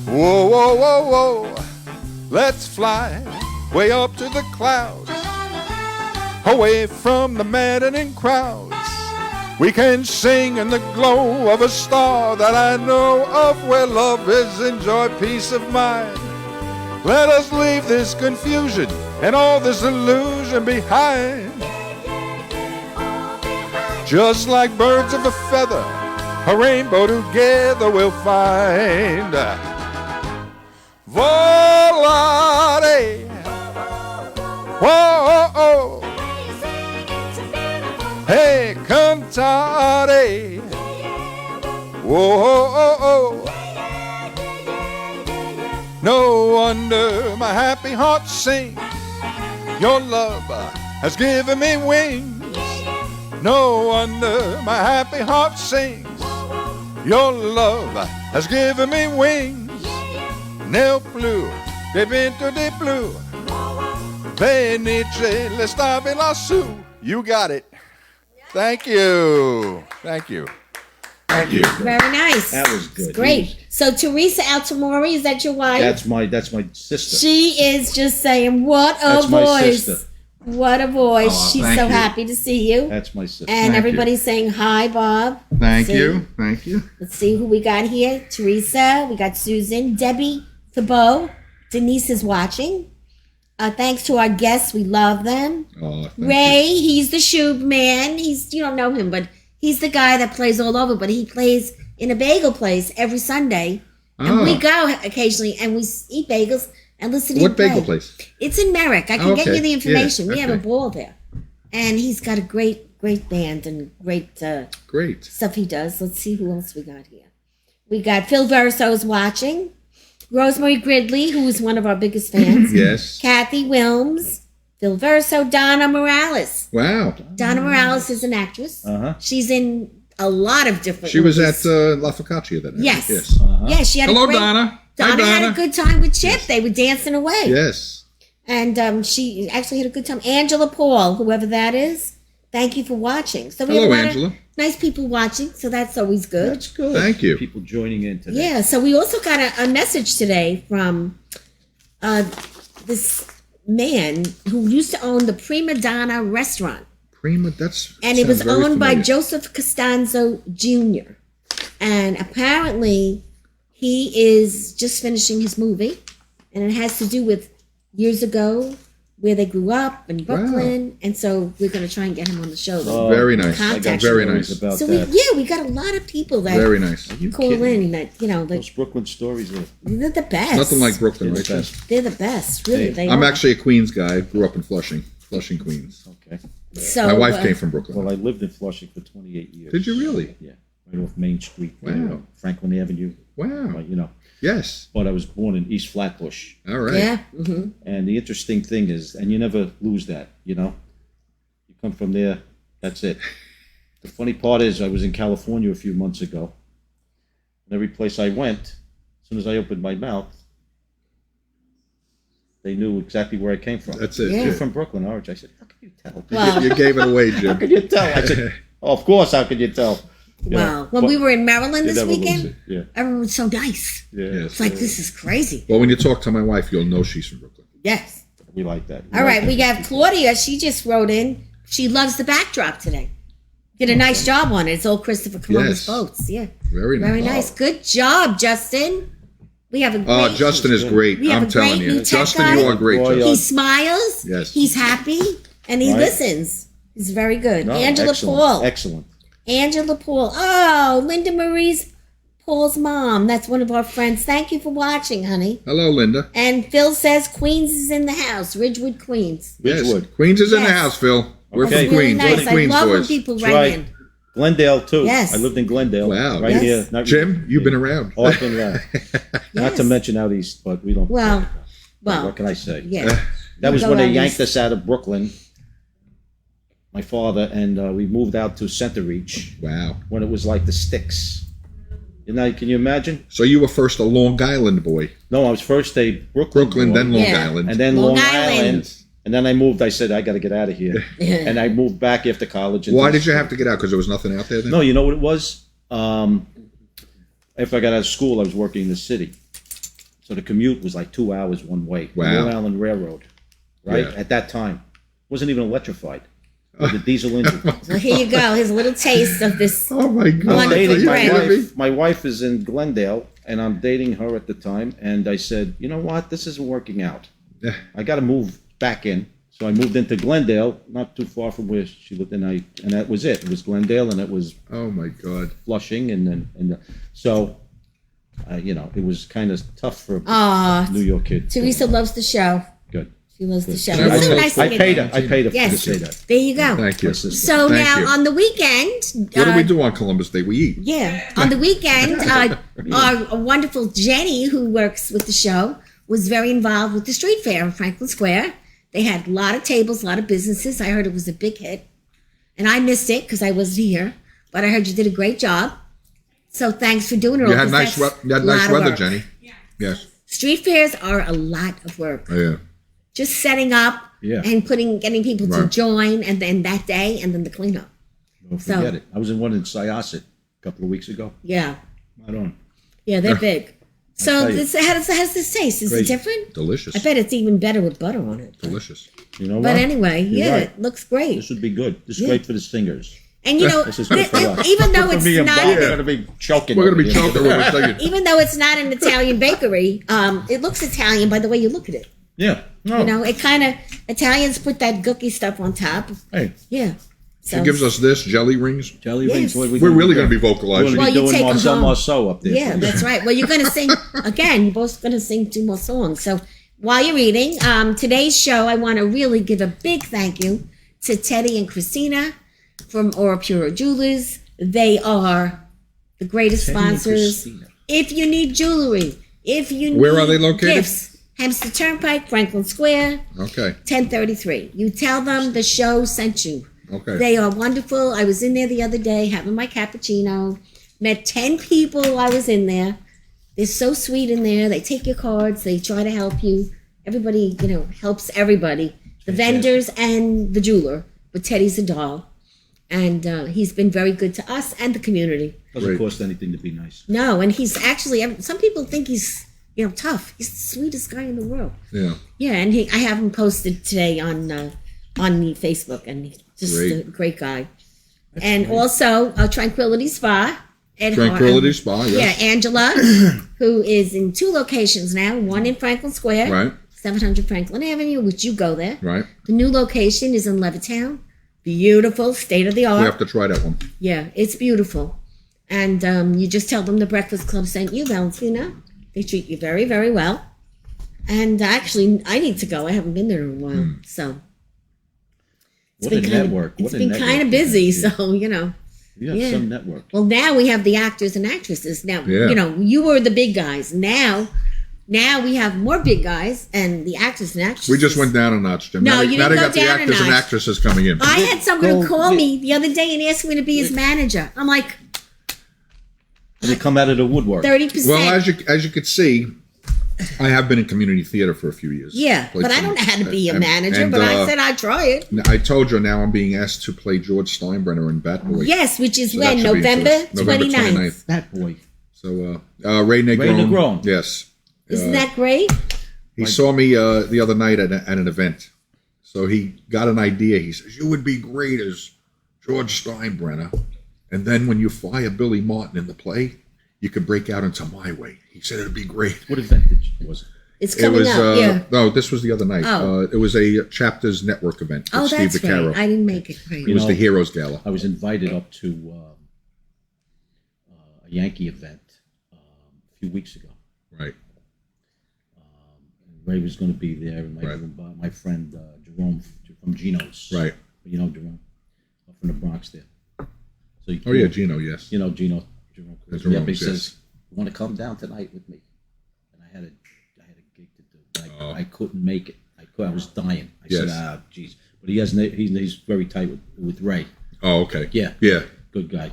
Whoa, whoa, whoa, whoa. Let's fly way up to the clouds, away from the maddening crowds. We can sing in the glow of a star that I know of, where love is and joy, peace of mind. Let us leave this confusion and all this illusion behind. Just like birds of a feather, a rainbow together we'll find. Volare. Whoa, oh. Hey, cantare. Whoa, oh, oh. No wonder my happy heart sings. Your love has given me wings. No wonder my happy heart sings. Your love has given me wings. Nel blu, che vento di blu. Venice, le stave lassù. You got it. Thank you. Thank you. Thank you. Very nice. That was good. It's great. So Teresa Altamori, is that your wife? That's my sister. She is just saying, what a That's my voice. sister. What a voice. Aw, She's thank so you. happy to see you. That's my sister. And Thank everybody's saying hi, Bob. Thank See? you. Thank you. Let's see who we got here. Teresa, we got Susan, Debbie, Thibault. Denise is watching. Thanks to our guests. We love them. Oh, thank Ray, he's the Shub man. You don't know him, but he's the guy that plays all over, but he plays in a bagel place every Sunday. And we go occasionally and we eat bagels and listen to you. him What bagel play. place? It's in Merrick. I can get Okay. you the information. Yeah, We have a okay. ball there. And he's got a great band and great Great. stuff he does. Let's see who else we got here. We got Phil Verso's watching. Rosemary Gridley, who is one of our biggest fans. Yes. Kathy Wilms. Phil Verso. Donna Morales. Wow. Donna Morales is an actress. Uh-huh. She's in a lot of different She was movies. at La Focaccia that night. Yes. Yes. Yeah, she had Hello, a great... Donna. Donna Hi, had a Donna. good time with Chip. They were dancing away. Yes. And she actually had a good time. Angela Paul, whoever that is, thank you for watching. So we Hello, have a lot Angela. of nice people watching, so that's always good. That's good. Thank you. People joining in today. Yeah, so we also got a message today from this man who used to own the Prima Donna restaurant. Prima, that's. And it was sounds very owned by familiar. Joseph Costanzo Jr. And apparently he is just finishing his movie. And it has to do with years ago where they grew up in Brooklyn. And so we're going to try and get him on the show. Very nice. I got Contact Very stories nice. about So that. we got a lot of people that Very nice. You call kidding? in that, like, Those Brooklyn stories are they're the best. Nothing like Brooklyn, they're the right? best. They're the best, really. Hey, They I'm are. actually a Queens guy. Grew up in Flushing, Queens. Okay. So, My wife came from Brooklyn. Well, I lived in Flushing for 28 years. Did you really? Yeah. Right off Main Street. Wow. Franklin Avenue. Wow. You know. Yes. But I was born in East Flatbush. All right. Yeah. hmm And the interesting thing is, and you never lose that, you know? You come from there, that's it. The funny part is, I was in California a few months ago. And every place I went, as soon as I opened my mouth, they knew exactly where I came from. That's it. Yeah. You're from Brooklyn, aren't you? I said, how can you tell? Wow. You gave it away, How Jim. can you tell? I said, oh, of course, how can you tell? You Wow. know, When but we were in Maryland you this never lose weekend, it. Yeah. everyone was so nice. Yeah. Yes. It's like, this is crazy. Well, when you talk to my wife, you'll know she's from Brooklyn. We Yes. like that. All right, we got Claudia. She just wrote in. She loves the backdrop today. Did a nice job on it. It's all Christopher Columbus Yes. boats. Yeah. Very nice. Very nice. Good job, Justin. We have a Oh, great... Justin is great. We have I'm a telling great you. new tech Justin, guy. you are great, Boy, He Justin. smiles. Yes. He's happy. And he Right. listens. He's very good. No, Angela excellent. Paul. Excellent. Angela Paul. Oh, Linda Marie's Paul's mom. That's one of our friends. Thank you for watching, honey. Hello, Linda. And Phil says Queens is in the house. Ridgewood, Queens. Ridgewood. Yes. Queens is in the Yes. house, Phil. We're Okay. from Really Queens. nice. We're the I Queens love when boys. people That's write right. in. Glendale too. Yes. I lived in Glendale. Wow. Right Yes. here. Not Jim, you've been around. Oh, I've been around. Not to Yes. mention out east, but we don't. Well, what well, can I say? yeah. That was Go when they out yanked east. us out of Brooklyn, my father, and we moved out to Center Reach Wow. when it was like the sticks. Can you imagine? So you were first a Long Island boy. No, I was first a Brooklyn, Brooklyn, boy, then Long Yeah. Island. and then Long Long, Island. Island. And then I moved. I said, I got to get out of here. And I moved back after college. and Why just- did you have to get out? Because there was nothing out there then? No, you know what it was? After I got out of school, I was working in the city. So the commute was like 2 hours one way. The Wow. Long Island Railroad, right? Yeah. At that time. Wasn't even electrified. With the diesel engine. So here you go. Here's a little taste of this. Oh my God. Wonderful Are you dating my friend. kidding me? wife. My wife is in Glendale, and I'm dating her at the time. And I said, you know what? This isn't working out. Yeah. I got to move back in. So I moved into Glendale, not too far from where she lived, and that was it. It was Glendale, and it was Oh my God. Flushing, so it was kind of tough for a Aw, New York kid. Teresa loves the show. Good. She loves the show. Yeah, It's so well, nice to I get paid there. her. I paid her Yes. to say that. There you go. Thank you. My sister. So Thank now you. on the weekend, What do we do on Columbus Day? We eat. yeah, on the weekend, our wonderful Jenny, who works with the show, was very involved with the street fair in Franklin Square. They had a lot of tables, a lot of businesses. I heard it was a big hit, and I missed it because I wasn't here. But I heard you did a great job. So thanks for doing it. You all, had 'cause nice, that's you had a nice lot of weather, work. Jenny. Yes. Street fairs are a lot of work. Oh, yeah. Just setting up Yeah. and getting people to Right. join, and then that day, and then the cleanup. Don't So- forget it. I was in one in Syosset a couple of weeks ago. Yeah, I don't. yeah, they're big. So tell you. how does this taste? Is it Crazy. different? Delicious. I bet it's even better with butter on it. Delicious. You know But what? anyway, You're yeah, right. it looks great. This would be good. This is Yeah. great for the singers. And you know, This is good for us. even though For it's me and not, Bob, we're gonna be choking. We're going to be over here. choking when we're singing. even though it's not an Italian bakery, it looks Italian by the way you look at it. Yeah. No. You know, it kind of Italians put that gooky stuff on top. Hey, Yeah. So She gives us this, jelly rings. jelly Yes. rings. What are we We're doing really there? going to be We're vocalizing. going Well, to you be doing take 'em Marcel home. Marceau up there. yeah, that's right. Well, you're going to sing again. You're both going to sing 2 more songs. So while you're eating, today's show, I want to really give a big thank you to Teddy and Christina from Ora Pura Jewelers. They are the greatest Teddy and sponsors. Christina. If you need jewelry, if you need Where are they located? gifts, Hempstead Turnpike, Franklin Square, Okay. 1033. You tell them the show sent you. Okay. They are wonderful. I was in there the other day having my cappuccino. Met 10 people while I was in there. They're so sweet in there. They take your cards. They try to help you. Everybody, helps everybody. The vendors and the jeweler. But Teddy's a doll. And he's been very good to us and the community. Doesn't Great. cost anything to be nice. No, and he's actually, some people think he's, tough. He's the sweetest guy in the world. Yeah. Yeah, and I have him posted today on the Facebook, and he's just Great. a great guy. And also Tranquility Spa. Ed Tranquility Hart- Spa, Yeah, yes. Angela, who is in 2 locations now, one in Franklin Square, Right. 700 Franklin Avenue, which you go there. Right. The new location is in Levittown. Beautiful, state of the We art. have to try that one. Yeah, it's beautiful. And you just tell them the Breakfast Club sent you, Valentina. They treat you very, very well. And actually, I need to go. I haven't been there in a while. So What a network. It's What a been network kind of you busy, have. so You have Yeah. some network. Well, now we have the actors and actresses. Now, Yeah. you were the big guys. Now we have more big guys and the actors and actresses. We just went down a notch, Jim. No, now you they, didn't now they go got the down a actors and notch. actresses coming in. I had somebody Go- call me the other day and ask me to be his manager. I'm like, They come out of the woodwork. 30%. Well, as you could see, I have been in community theater for a few years. Yeah, Played but I some- don't know how to be a and- manager, and, but I said I'd try it. I told you now I'm being asked to play George Steinbrenner in Bat Boy. Yes, which is So that when? should be November interesting. November 29th. That boy. So Ray Negron. Negron. Yes. Isn't that great? He saw me the other night at an event. So he got an idea. He says, you would be great as George Steinbrenner. And then when you fire Billy Martin in the play, you could break out into My Way. He said it'd be great. What event was it? It's It coming was, up, yeah. no, this was the other night. Oh. It was a Chapters Network event with Oh, Steve that's Vaccaro. right. I didn't make it. Right. It was know, the Heroes Gala. I was invited up to a Yankee event few weeks ago. Right. Ray was going to be there, and my friend Jerome from Geno's. Right. You know Jerome, up from the Bronx there. So Oh yeah, Gino. Yes. You know Jerome. Jerome, Yep, he yes. says, "You want to come down tonight with me?" And I had a gig to do. I couldn't make it. I was dying. I Yes. said, geez. But he's very tight with Ray. Oh, okay. Yeah. Yeah. Good guy.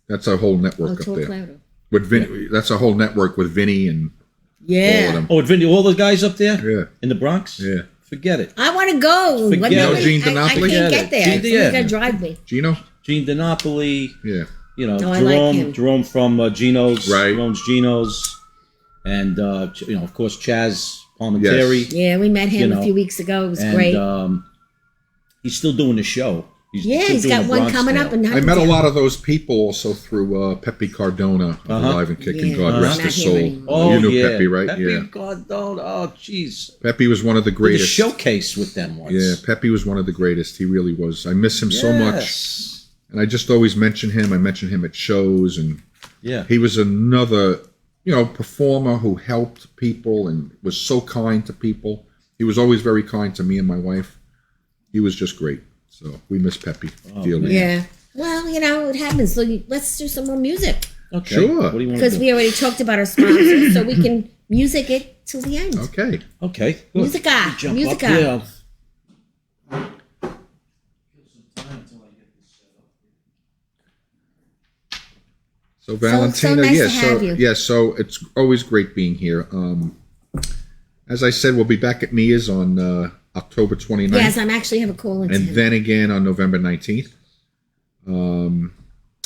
That's a whole network up talk there. louder. With Vinny, that's a whole network with Vinny and all of Yeah. them. Oh, and Vinny, all the guys up there? Yeah. In the Bronx? Yeah. Forget it. I want to go. Forget What it. do You know we- Gene I DiNapoli? can't get there. Gene, Somebody's yeah. got to drive me. Gino. Gene DiNapoli, Yeah. you know, No, I like him. Jerome from Geno's, Right. Geno's, and of course Chaz Palminteri. Yeah, we met him You know, a few weeks ago. It was and great. he's still doing the show. He's He's doing got the one Bronx coming Tale. up. In I met a lot of those people also through Pepe Cardona of Alive and Kicking. Yeah. God rest Not his here soul. anymore. Oh, You knew yeah. Pepe, right? Pepe Yeah. Cardona. Oh, jeez. Pepe was one of the Did a greatest. showcase with them once. Yeah, Pepe was one of the greatest. He really was. I miss him so much. Yes. And I just always mention him. I mention him at shows, and Yeah. he was another, performer who helped people and was so kind to people. He was always very kind to me and my wife. He was just great. So we miss Pepe dearly. Yeah. Well, it happens. So let's do some more music. Okay. Sure. What do you want to Because do? we already talked about our sponsors, so we can music it till the end. Okay. Okay. Good. Musica. Jump Musica. up here. So Valentina, nice yeah, to have you. so it's always great being here. As I said, we'll be back at Mia's on October 29th. Yes, I'm actually have a call into and him. then again on November 19th.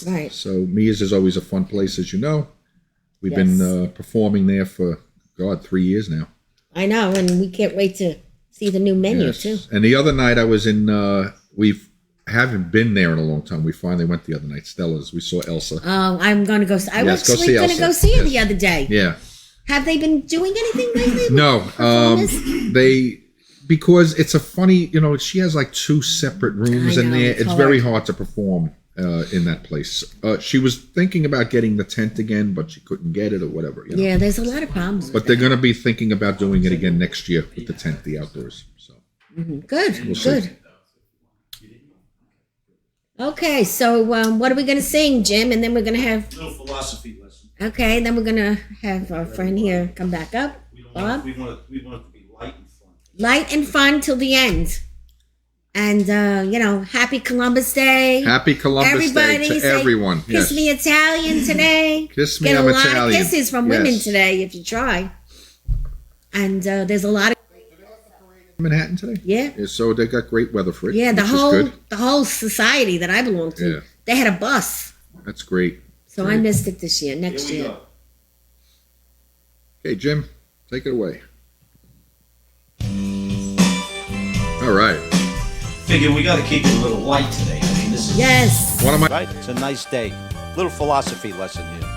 Right. So Mia's is always a fun place, as you know. We've Yes. been performing there for, 3 years now. I know, and we can't wait to see the new menu Yes. too. And the other night I was in, haven't been there in a long time. We finally went the other night, Stella's. We saw Elsa. Oh, I'm going to go. I was Yes, go actually see going to Elsa. go see her Yes. the other day. Yeah. Have they been doing anything lately? No, performers? because it's a funny, she has like 2 separate rooms I in know, there. it's It's hard. very hard to perform in that place. She was thinking about getting the tent again, but she couldn't get it or whatever. Yeah, there's a lot of problems. But they're going to be thinking about doing it again next year with the tent, the outdoors. So Good, see. good. Okay, so what are we going to sing, Jim? And then we're going to have. Little philosophy lesson. Okay, then we're going to have our friend here come back up. Bob? We want it to be light and fun. Light and fun till the end. And, happy Columbus Day. happy Columbus Everybody Day to say, everyone. Kiss me Italian today. Kiss me, Get I'm a lot Italian. of kisses from Yes. women today if you try. And there's a lot of Manhattan today. yeah, So they got great weather for it. yeah. which is good. The whole society that I belong to, Yeah. they had a bus, That's great. so I missed it this year. Next year, Okay, Jim, take it away. All right. Figure we got to keep it a little light today. I mean, this is. yes. One of my Right? It's a nice day. Little philosophy lesson here.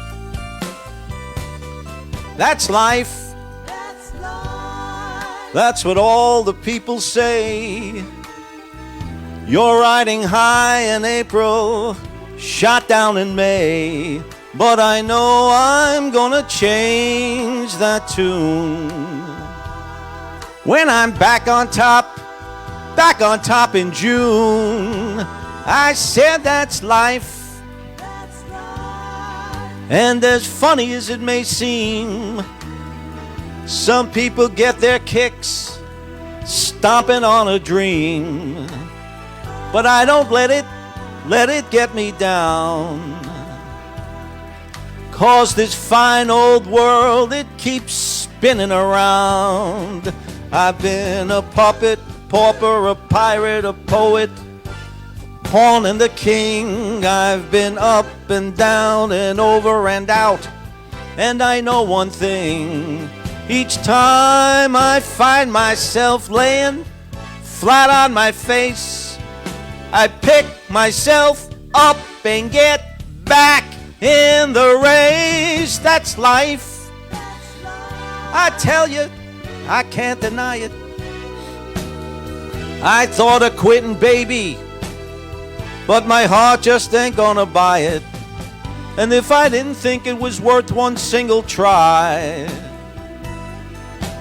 That's life. That's what all the people say. You're riding high in April, shot down in May. But I know I'm gonna change that tune. When I'm back on top in June. I said that's life. And as funny as it may seem, some people get their kicks stomping on a dream. But I don't let it get me down. 'Cause this fine old world, it keeps spinning around. I've been a puppet, pauper, a pirate, a poet, pawn and the king. I've been up and down and over and out. And I know one thing, each time I find myself laying flat on my face, I pick myself up and get back in the race. That's life. I tell you, I can't deny it. I thought of quitting, baby, but my heart just ain't gonna buy it. And if I didn't think it was worth one single try,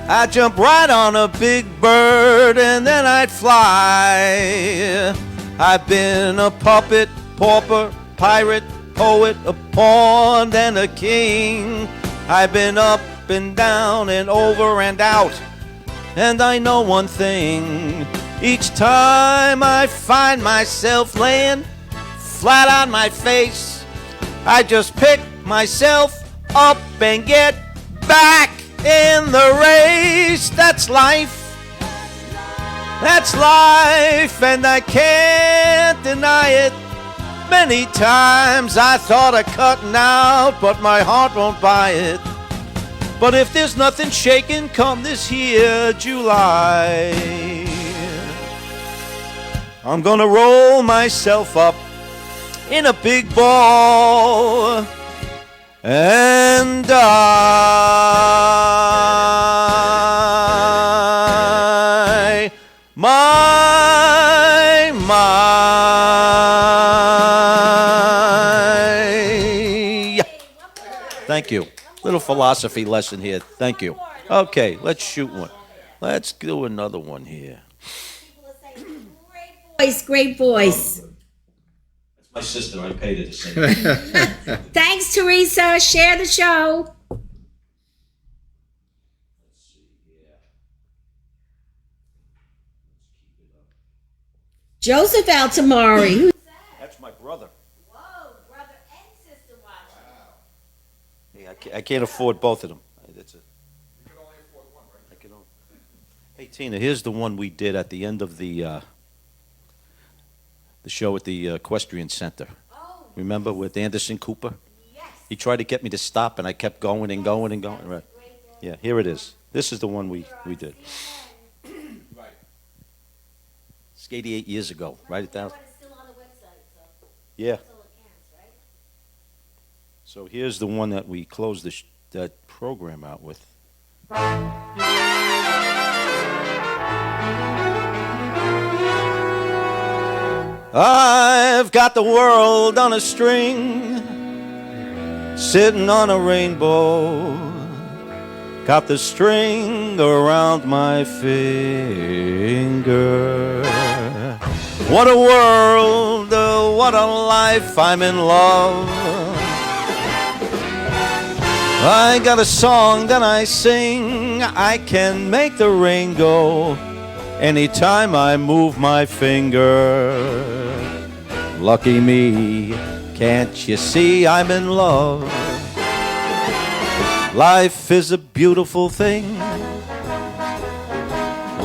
I'd jump right on a big bird and then I'd fly. I've been a puppet, pauper, pirate, poet, a pawn, and a king. I've been up and down and over and out, and I know one thing. Each time I find myself laying flat on my face, I just pick myself up and get back in the race. That's life. That's life, and I can't deny it. Many times I thought of cutting out, but my heart won't buy it. But if there's nothing shaking come this here July, I'm gonna roll myself up in a big ball and die. Thank you. Little philosophy lesson here. Thank you. Okay, let's shoot one. Let's do another one here. Great voice. That's my sister. I paid her to sing. Thanks, Teresa. Share the show. Joseph Altamari. That's my brother. Whoa, brother and sister watching. Hey, I can't afford both of them. That's it. You can only afford one, right? I can only. Hey, Tina, here's the one we did at the end of the show at the Equestrian Center. Oh, Remember with Anderson Cooper? yes. He tried to get me to stop, and I kept going and going and going. Right. Yeah, here it is. This is the one we did. It's 88 years ago. Write it down. Yeah. So here's the one that we closed that program out with. I've got the world on a string, sitting on a rainbow. Got the string around my finger. What a world, what a life, I'm in love. I got a song that I sing, I can make the rain go anytime I move my finger. Lucky me, can't you see I'm in love? Life is a beautiful thing,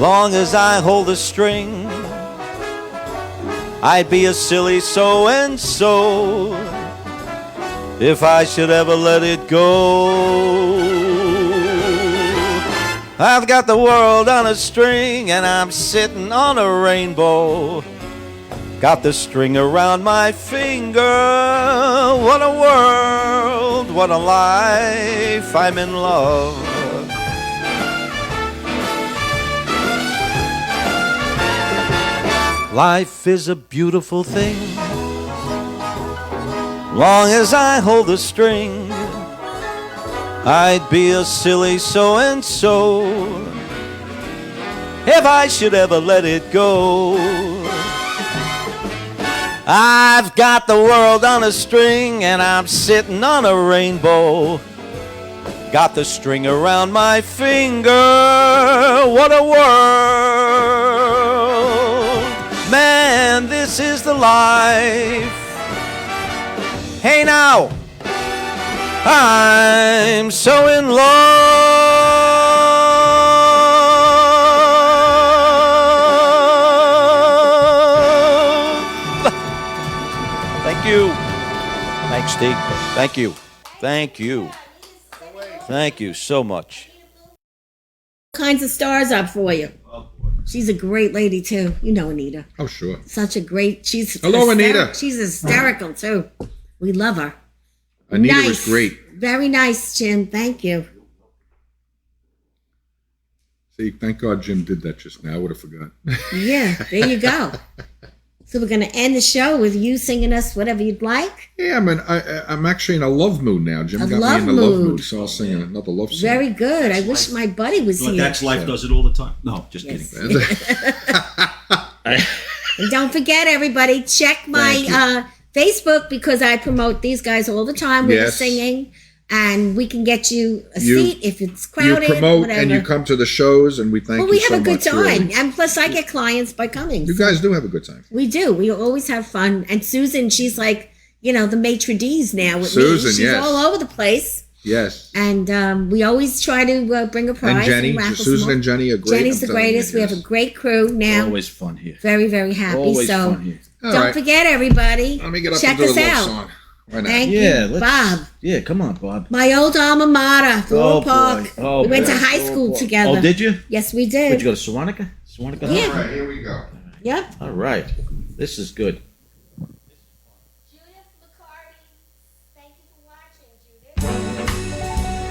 long as I hold the string. I'd be a silly so-and-so if I should ever let it go. I've got the world on a string and I'm sitting on a rainbow. Got the string around my finger. What a world, what a life, I'm in love. Life is a beautiful thing, long as I hold the string. I'd be a silly so-and-so if I should ever let it go. I've got the world on a string and I'm sitting on a rainbow. Got the string around my finger. What a world. Man, this is the life. Hey now, I'm so in love. Thank you. Thanks, Steve. Thank you. Thank you. Thank you so much. Kinds of stars up for you. She's a great lady too. You know Anita. Oh, sure. Such a great. She's Hello, Anita. She's hysterical too. We love her. Anita nice. was great. Very nice, Jim. Thank you. See, thank God Jim did that just now. I would have forgot. Yeah, there you go. So we're going to end the show with you singing us whatever you'd like. Yeah, I'm actually in a love mood now. Jim got love me in a love mood. mood, so I'll sing another love song. Very good. I wish my buddy was But here. that's life does it all the time. No, just Yes. kidding. And don't forget, everybody, check my Facebook because I promote these guys all the time with the Yes. singing. And we can get you a You- seat if it's You crowded. promote whatever. and you come to the shows, and we thank Well, you we so have a good much. time. really. And plus, I get clients by coming. You guys do have a good time. We do. We always have fun. And Susan, she's like, the maitre d's now with Susan, me. She's yes. all over the place. Yes. And we always try to bring a prize. And Jenny, raffle Susan some and Jenny are great. Jenny's I'm the telling you, greatest. We have yes. a great crew now. Always fun here. Very, very happy. Always so fun here. All don't right. forget, everybody. Let me get up Check and do us a love out. song. Right now. Thank Yeah, you, let's, Bob. Yeah, come on, Bob. My old alma mater, Floral Oh, boy. Park. Oh, we went boy. to high school together. Oh, did you? Yes, we Did did. you go to Sewanaka? Sewanaka? Yeah. All right, here we go. Yep. All right. This is good. Judith McCarty, thank you for watching, Judith.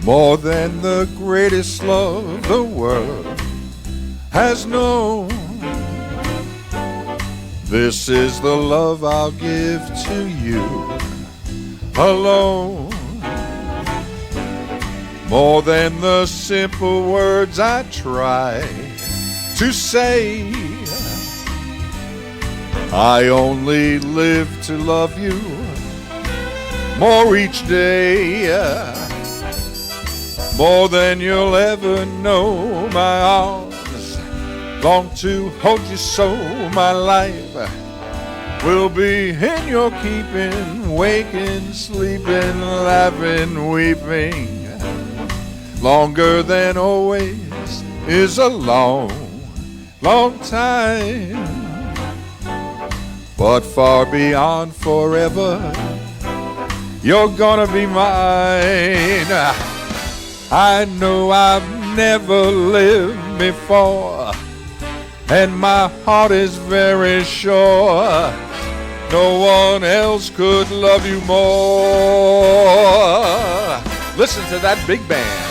More than the greatest love the world has known. This is the love I'll give to you alone. More than the simple words I try to say. I only live to love you more each day. More than you'll ever know, my arms long to hold you so. My life will be in your keeping, waking, sleeping, laughing, weeping. Longer than always is a long, long time, but far beyond forever, you're gonna be mine. I know I've never lived before, and my heart is very sure no one else could love you more. Listen to that big band.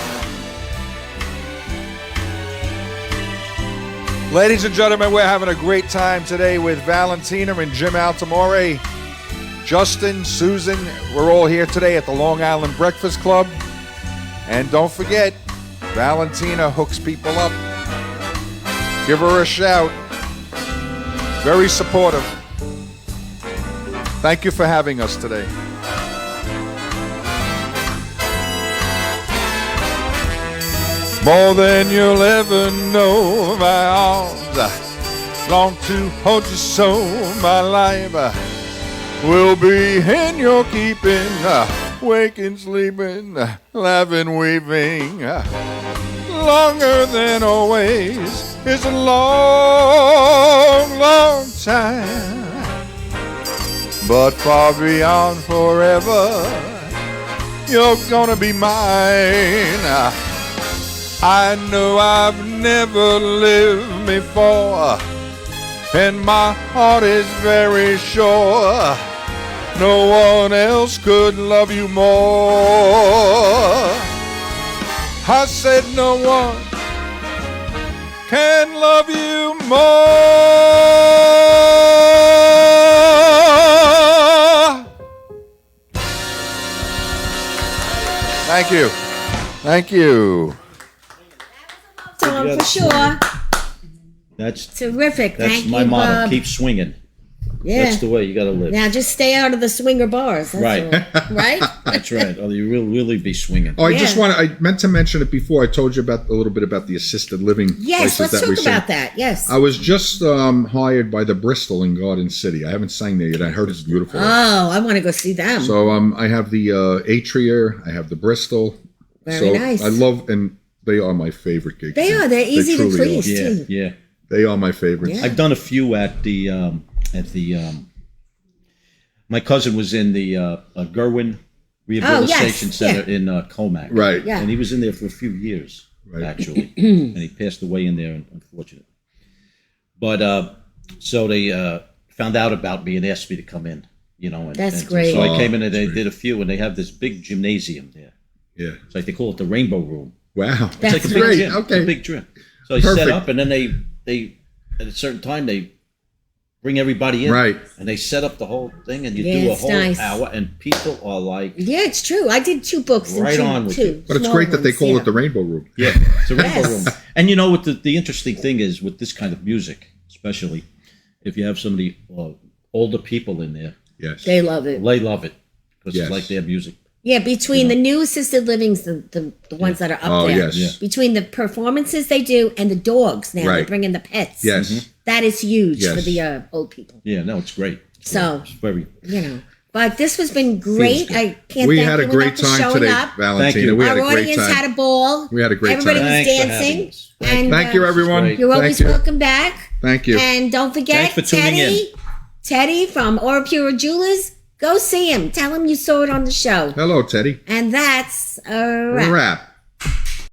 Ladies and gentlemen, we're having a great time today with Valentina and Jim Altamore, Justin, Susan. We're all here today at the Long Island Breakfast Club. And don't forget, Valentina hooks people up. Give her a shout. Very supportive. Thank you for having us today. More than you'll ever know, my arms long to hold you so. My life will be in your keeping, waking, sleeping, laughing, weeping. Longer than always is a long, long time, but far beyond forever, you're gonna be mine. I know I've never lived before, and my heart is very sure no one else could love you more. I said no one can love you more. Thank you. Thank you. Song Good for sure. That's Terrific. that's Thank my you, motto. Bob. Keep swinging. Yeah. That's the way you got to live. Now just stay out of the swinger bars. That's Right. all. Right? That's right. Or you will really be swinging. Oh, I meant to mention it before. I told you about a little bit about the assisted living Yes, places let's that we talk sing. about that. Yes. I was just hired by the Bristol in Garden City. I haven't sang there yet. I heard it's beautiful. Oh, I want to go see them. So I have the Atria, I have the Bristol. Very nice. I love, and they are my favorite gigs. They are. They're easy to truly please. are. Yeah, too. yeah. They are my favorites. Yeah. I've done a few at the my cousin was in the Gerwin Rehabilitation yes, Center in Comac. Right. Yeah. And he was in there for a few years, Right. actually. And he passed away in there, unfortunately. But so they found out about me and asked me to come in. And, That's and great. So I Oh, came in and they that's did a few, and they have this big gymnasium there. Yeah. It's like they call it the Rainbow Room. Wow. It's That's like a big great. gym. Okay. It's a big gym. So I Perfect. set up, and then they at a certain time they bring everybody in, Right. And they set up the whole thing, and you Yeah, do a it's whole nice. hour, and people are like, Yeah, it's true. I did 2 books. and Right two, on with two you. But it's small great that they ones, call yeah. it the Rainbow Room. yeah, it's a Rainbow Yes. Room. And what the interesting thing is with this kind of music, especially if you have some of the older people in there, Yes. They love it. they love it because Yes. it's like their music. Yeah, between the new assisted livings, the ones that are up Oh, there. yes. Yeah. Between the performances they do and the dogs now, they Right. bring in the pets. Yes. That is huge Yes. for the old people. Yeah, no, it's great. So, It's very. But this has been great. good. I can't We thank had a you great enough for time showing today, up. Valentina. Thank you. We had Our a great audience time. had a ball. We had a great Everybody time. was Thanks for dancing. having us. And, Thank you, everyone. great. You're Thank always you. welcome back. Thank you. And don't forget, Thanks for tuning in. Teddy from Aura Pura Jewelers. Go see him. Tell him you saw it on the show. Hello, Teddy. And that's a wrap. Wrap.